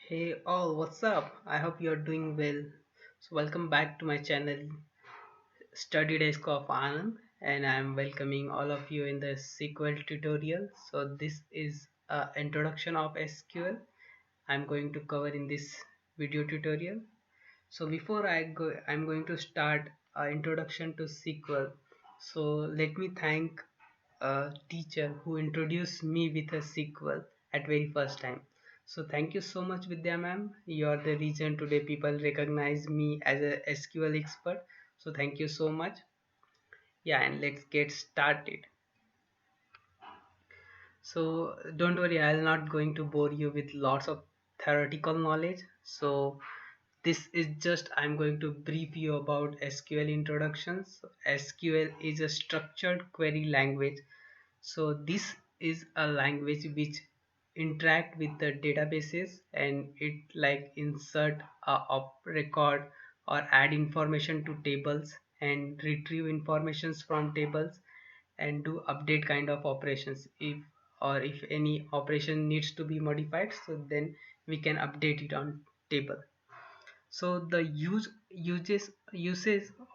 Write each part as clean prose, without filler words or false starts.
Hey all, what's up? I hope you're doing well. So welcome back to my channel Study Desk of Anand, and I'm welcoming all of you in the SQL tutorial. So this is a introduction of SQL I'm going to cover in this video tutorial. So before I go, I'm going to start introduction to SQL. So let me thank a teacher who introduced me with a SQL at very first time. So thank you so much, Vidya ma'am. You are the reason today people recognize me as a SQL expert. So thank you so much. Yeah, and let's get started. So don't worry, I'll not going to bore you with lots of theoretical knowledge. So this is just I'm going to brief you about SQL introductions. SQL is a structured query language. So this is a language which interact with the databases and it like insert a record or add information to tables and retrieve informations from tables and do update kind of operations if any operation needs to be modified, so then we can update it on table. So the uses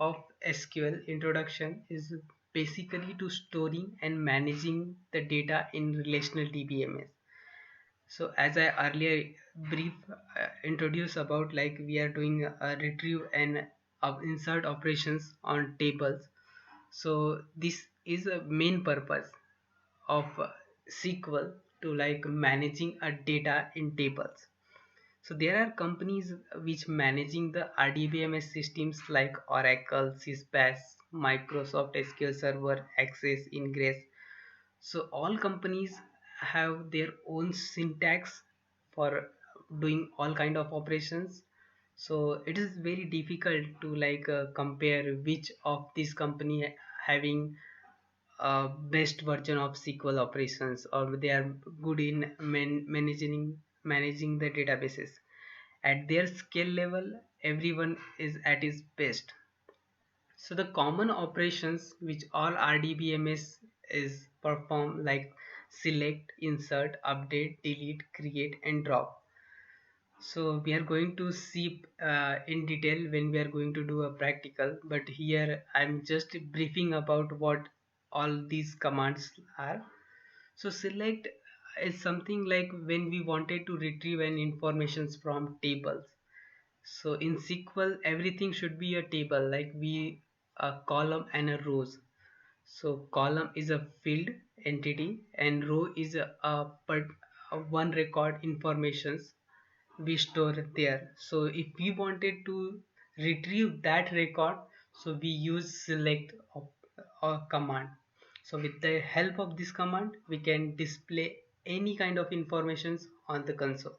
of SQL introduction is basically to storing and managing the data in relational DBMS. So as I earlier brief introduced about, like we are doing a retrieve and insert operations on tables. So this is a main purpose of SQL to like managing a data in tables. So there are companies which managing the RDBMS systems like Oracle, Sysbash, Microsoft SQL Server, Access, Ingress. So all companies have their own syntax for doing all kind of operations. So it is very difficult to like compare which of this company having best version of SQL operations, or they are good in managing the databases. At their skill level, everyone is at his best. So the common operations which all RDBMS is perform, like select, insert, update, delete, create and drop. So we are going to see in detail when we are going to do a practical, but here I'm just briefing about what all these commands are. So select is something like when we wanted to retrieve an informations from tables. So in SQL, everything should be a table, like we a column and a rows. So column is a field entity and row is a one record informations we store there. So if we wanted to retrieve that record, so we use select or command. So with the help of this command, we can display any kind of informations on the console.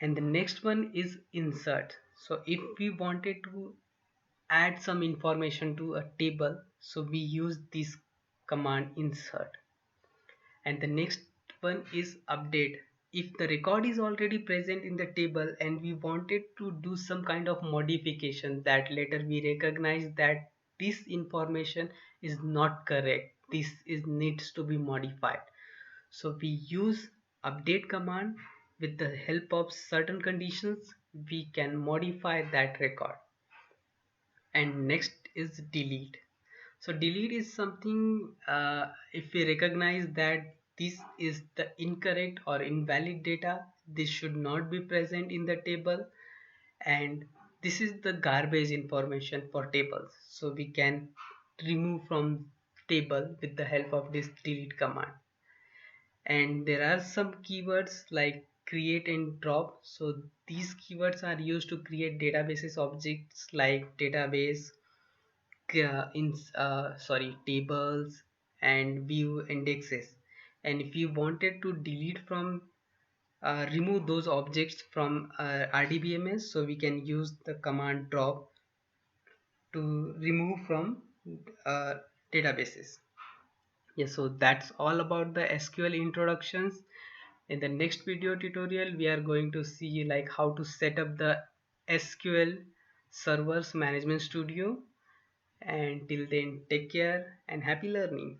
And the next one is insert. So if we wanted to add some information to a table, so we use this command insert. And the next one is update. If the record is already present in the table and we wanted to do some kind of modification, that later we recognize that this information is not correct, this is needs to be modified, so we use update command. With the help of certain conditions, we can modify that record. And next is delete. So delete is something, if we recognize that this is the incorrect or invalid data, this should not be present in the table, and this is the garbage information for tables, so we can remove from table with the help of this delete command. And there are some keywords like create and drop. So these keywords are used to create databases objects like database, tables and view indexes. And if you wanted to delete from remove those objects from RDBMS, so we can use the command drop to remove from uh, databases. Yes, so that's all about the SQL introductions. In the next video tutorial, we are going to see like how to set up the SQL servers management studio. And till then, take care and happy learning.